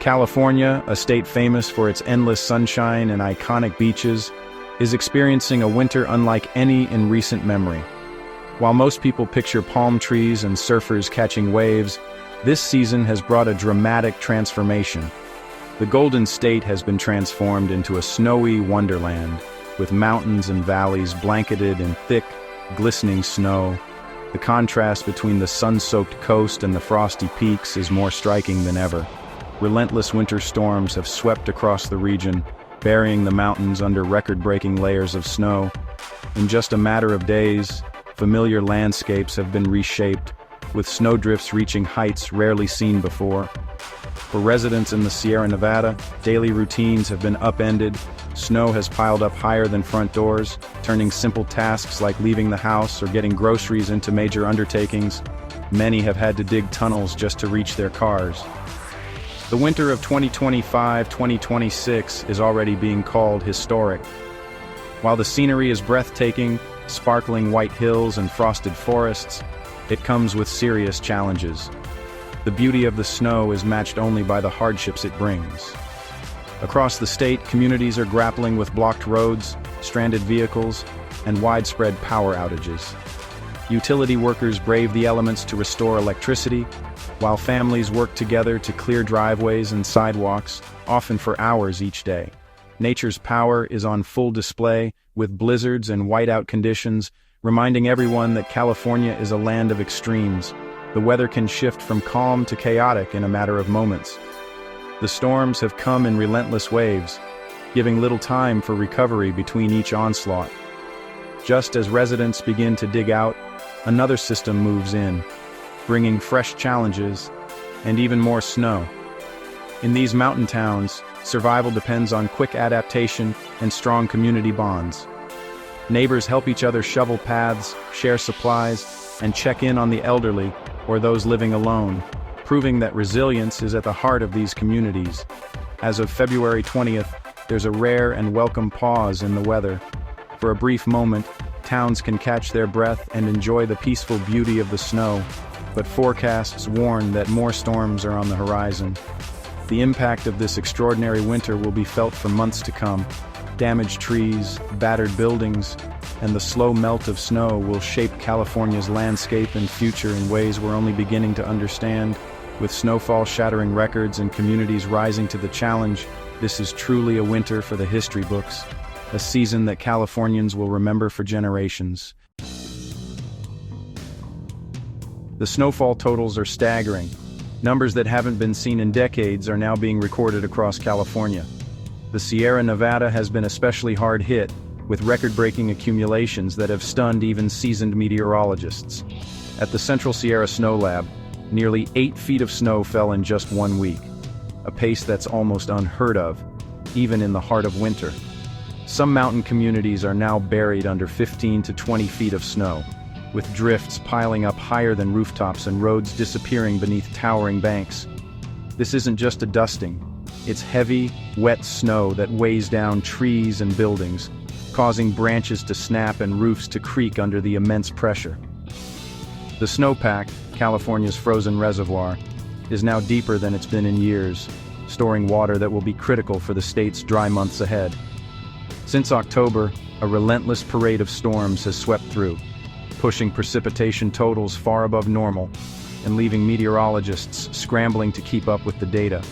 California, a state famous for its endless sunshine and iconic beaches, is experiencing a winter unlike any in recent memory. While most people picture palm trees and surfers catching waves, this season has brought a dramatic transformation. The Golden State has been transformed into a snowy wonderland, with mountains and valleys blanketed in thick, glistening snow. The contrast between the sun-soaked coast and the frosty peaks is more striking than ever. Relentless winter storms have swept across the region, burying the mountains under record-breaking layers of snow. In just a matter of days, familiar landscapes have been reshaped, with snowdrifts reaching heights rarely seen before. For residents in the Sierra Nevada, daily routines have been upended. Snow has piled up higher than front doors, turning simple tasks like leaving the house or getting groceries into major undertakings. Many have had to dig tunnels just to reach their cars. The winter of 2025-2026 is already being called historic. While the scenery is breathtaking, sparkling white hills and frosted forests, it comes with serious challenges. The beauty of the snow is matched only by the hardships it brings. Across the state, communities are grappling with blocked roads, stranded vehicles, and widespread power outages. Utility workers brave the elements to restore electricity, while families work together to clear driveways and sidewalks, often for hours each day. Nature's power is on full display, with blizzards and whiteout conditions, reminding everyone that California is a land of extremes. The weather can shift from calm to chaotic in a matter of moments. The storms have come in relentless waves, giving little time for recovery between each onslaught. Just as residents begin to dig out, another system moves in, bringing fresh challenges and even more snow. In these mountain towns, survival depends on quick adaptation and strong community bonds. Neighbors help each other shovel paths, share supplies, and check in on the elderly or those living alone, proving that resilience is at the heart of these communities. As of February 20th, there's a rare and welcome pause in the weather. For a brief moment, towns can catch their breath and enjoy the peaceful beauty of the snow, but forecasts warn that more storms are on the horizon. The impact of this extraordinary winter will be felt for months to come. Damaged trees, battered buildings, and the slow melt of snow will shape California's landscape and future in ways we're only beginning to understand. With snowfall shattering records and communities rising to the challenge, this is truly a winter for the history books, a season that Californians will remember for generations. The snowfall totals are staggering. Numbers that haven't been seen in decades are now being recorded across California. The Sierra Nevada has been especially hard hit, with record-breaking accumulations that have stunned even seasoned meteorologists. At the Central Sierra Snow Lab, nearly 8 feet of snow fell in just 1 week, a pace that's almost unheard of, even in the heart of winter. Some mountain communities are now buried under 15 to 20 feet of snow, with drifts piling up higher than rooftops and roads disappearing beneath towering banks. This isn't just a dusting. It's heavy, wet snow that weighs down trees and buildings, causing branches to snap and roofs to creak under the immense pressure. The snowpack, California's frozen reservoir, is now deeper than it's been in years, storing water that will be critical for the state's dry months ahead. Since October, a relentless parade of storms has swept through, pushing precipitation totals far above normal and leaving meteorologists scrambling to keep up with the data.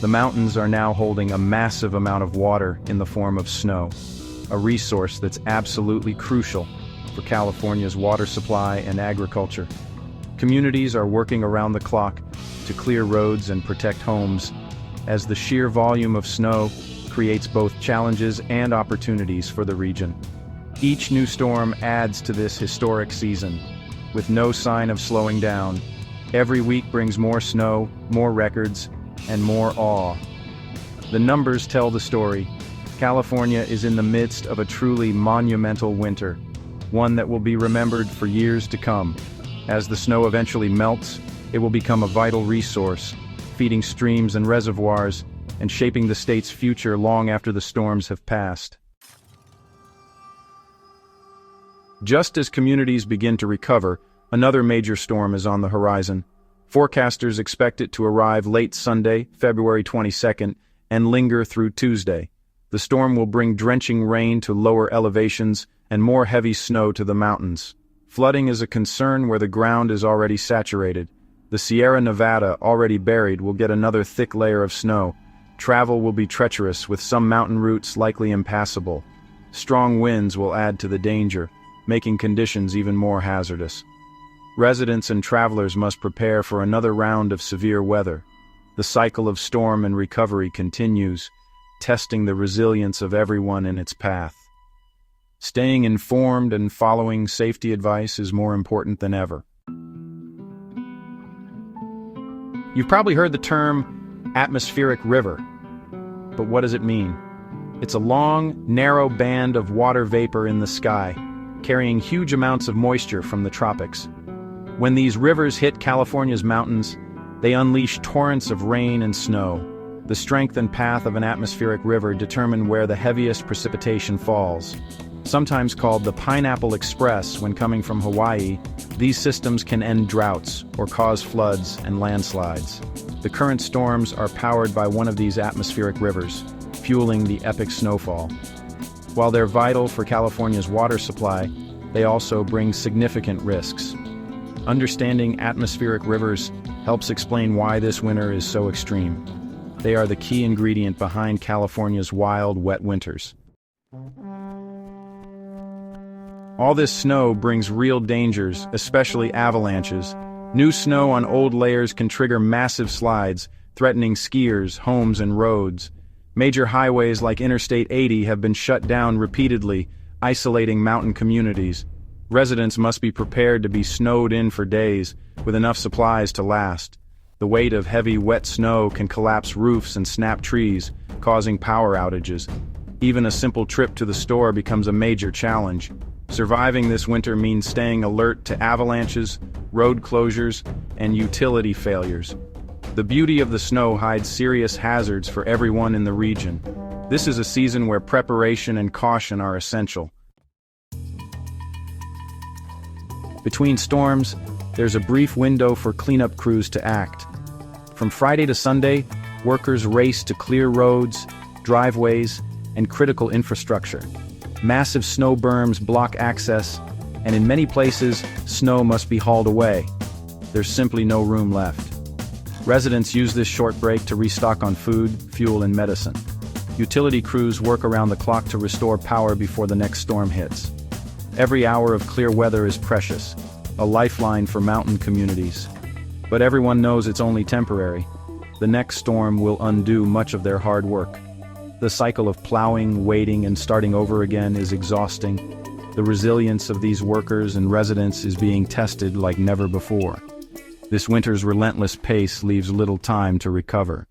The mountains are now holding a massive amount of water in the form of snow, a resource that's absolutely crucial for California's water supply and agriculture. Communities are working around the clock to clear roads and protect homes, as the sheer volume of snow creates both challenges and opportunities for the region. Each new storm adds to this historic season, with no sign of slowing down. Every week brings more snow, more records, and more awe. The numbers tell the story. California is in the midst of a truly monumental winter, one that will be remembered for years to come. As the snow eventually melts, it will become a vital resource, feeding streams and reservoirs, and shaping the state's future long after the storms have passed. Just as communities begin to recover, another major storm is on the horizon. Forecasters expect it to arrive late Sunday, February 22nd, and linger through Tuesday. The storm will bring drenching rain to lower elevations and more heavy snow to the mountains. Flooding is a concern where the ground is already saturated. The Sierra Nevada, already buried, will get another thick layer of snow. Travel will be treacherous, with some mountain routes likely impassable. Strong winds will add to the danger, making conditions even more hazardous. Residents and travelers must prepare for another round of severe weather. The cycle of storm and recovery continues, testing the resilience of everyone in its path. Staying informed and following safety advice is more important than ever. You've probably heard the term atmospheric river, but what does it mean? It's a long, narrow band of water vapor in the sky, carrying huge amounts of moisture from the tropics. When these rivers hit California's mountains, they unleash torrents of rain and snow. The strength and path of an atmospheric river determine where the heaviest precipitation falls. Sometimes called the Pineapple Express when coming from Hawaii, these systems can end droughts or cause floods and landslides. The current storms are powered by one of these atmospheric rivers, fueling the epic snowfall. While they're vital for California's water supply, they also bring significant risks. Understanding atmospheric rivers helps explain why this winter is so extreme. They are the key ingredient behind California's wild, wet winters. All this snow brings real dangers, especially avalanches. New snow on old layers can trigger massive slides, threatening skiers, homes, and roads. Major highways like Interstate 80 have been shut down repeatedly, isolating mountain communities. Residents must be prepared to be snowed in for days, with enough supplies to last. The weight of heavy, wet snow can collapse roofs and snap trees, causing power outages. Even a simple trip to the store becomes a major challenge. Surviving this winter means staying alert to avalanches, road closures, and utility failures. The beauty of the snow hides serious hazards for everyone in the region. This is a season where preparation and caution are essential. Between storms, there's a brief window for cleanup crews to act. From Friday to Sunday, workers race to clear roads, driveways, and critical infrastructure. Massive snow berms block access, and in many places, snow must be hauled away. There's simply no room left. Residents use this short break to restock on food, fuel, and medicine. Utility crews work around the clock to restore power before the next storm hits. Every hour of clear weather is precious, a lifeline for mountain communities. But everyone knows it's only temporary. The next storm will undo much of their hard work. The cycle of plowing, waiting, and starting over again is exhausting. The resilience of these workers and residents is being tested like never before. This winter's relentless pace leaves little time to recover.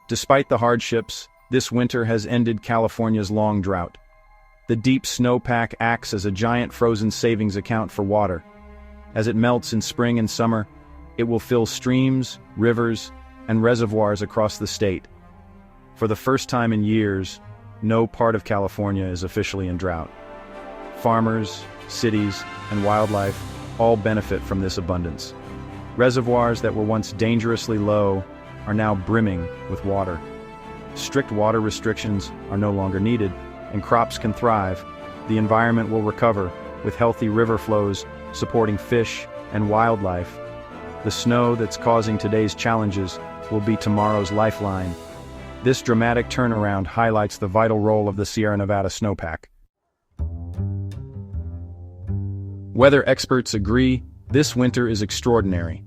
Despite the hardships, this winter has ended California's long drought. The deep snowpack acts as a giant frozen savings account for water. As it melts in spring and summer, it will fill streams, rivers, and reservoirs across the state. For the first time in years, no part of California is officially in drought. Farmers, cities, and wildlife all benefit from this abundance. Reservoirs that were once dangerously low are now brimming with water. Strict water restrictions are no longer needed, and crops can thrive. The environment will recover, with healthy river flows supporting fish and wildlife. The snow that's causing today's challenges will be tomorrow's lifeline. This dramatic turnaround highlights the vital role of the Sierra Nevada snowpack. Weather experts agree, this winter is extraordinary.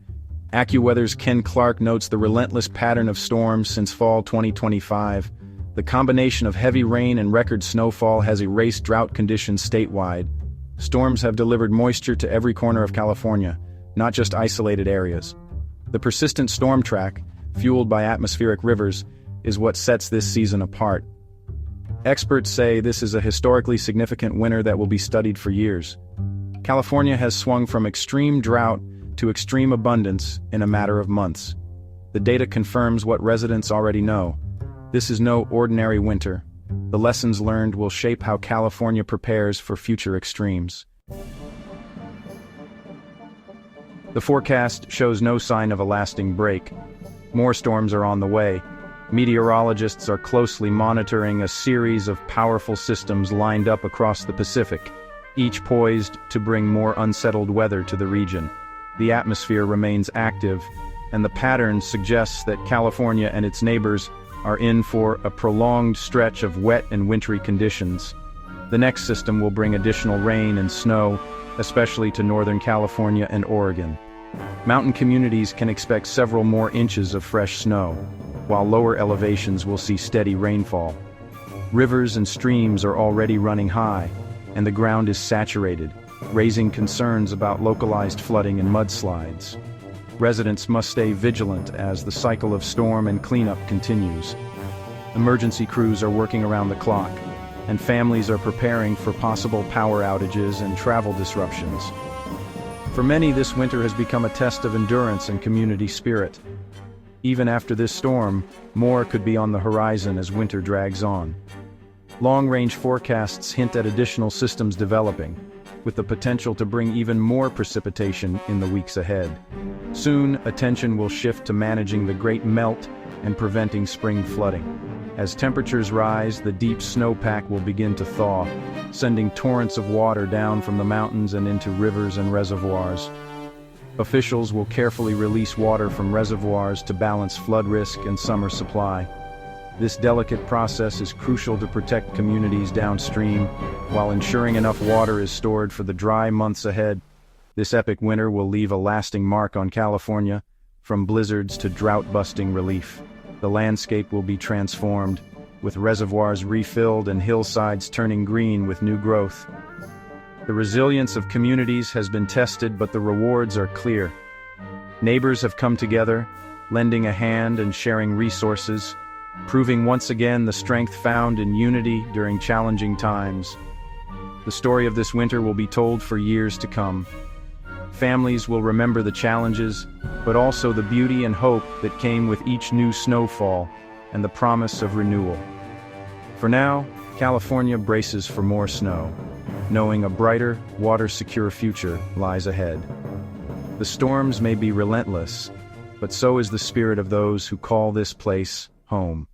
AccuWeather's Ken Clark notes the relentless pattern of storms since fall 2025. The combination of heavy rain and record snowfall has erased drought conditions statewide. Storms have delivered moisture to every corner of California, not just isolated areas. The persistent storm track, fueled by atmospheric rivers, is what sets this season apart. Experts say this is a historically significant winter that will be studied for years. California has swung from extreme drought to extreme abundance in a matter of months. The data confirms what residents already know. This is no ordinary winter. The lessons learned will shape how California prepares for future extremes. The forecast shows no sign of a lasting break. More storms are on the way. Meteorologists are closely monitoring a series of powerful systems lined up across the Pacific, each poised to bring more unsettled weather to the region. The atmosphere remains active, and the pattern suggests that California and its neighbors are in for a prolonged stretch of wet and wintry conditions. The next system will bring additional rain and snow, especially to Northern California and Oregon. Mountain communities can expect several more inches of fresh snow, while lower elevations will see steady rainfall. Rivers and streams are already running high, and the ground is saturated, raising concerns about localized flooding and mudslides. Residents must stay vigilant as the cycle of storm and cleanup continues. Emergency crews are working around the clock, and families are preparing for possible power outages and travel disruptions. For many, this winter has become a test of endurance and community spirit. Even after this storm, more could be on the horizon as winter drags on. Long-range forecasts hint at additional systems developing, with the potential to bring even more precipitation in the weeks ahead. Soon, attention will shift to managing the great melt and preventing spring flooding. As temperatures rise, the deep snowpack will begin to thaw, sending torrents of water down from the mountains and into rivers and reservoirs. Officials will carefully release water from reservoirs to balance flood risk and summer supply. This delicate process is crucial to protect communities downstream, while ensuring enough water is stored for the dry months ahead. This epic winter will leave a lasting mark on California, from blizzards to drought-busting relief. The landscape will be transformed, with reservoirs refilled and hillsides turning green with new growth. The resilience of communities has been tested, but the rewards are clear. Neighbors have come together, lending a hand and sharing resources, proving once again the strength found in unity during challenging times. The story of this winter will be told for years to come. Families will remember the challenges, but also the beauty and hope that came with each new snowfall and the promise of renewal. For now, California braces for more snow, knowing a brighter, water-secure future lies ahead. The storms may be relentless, but so is the spirit of those who call this place home.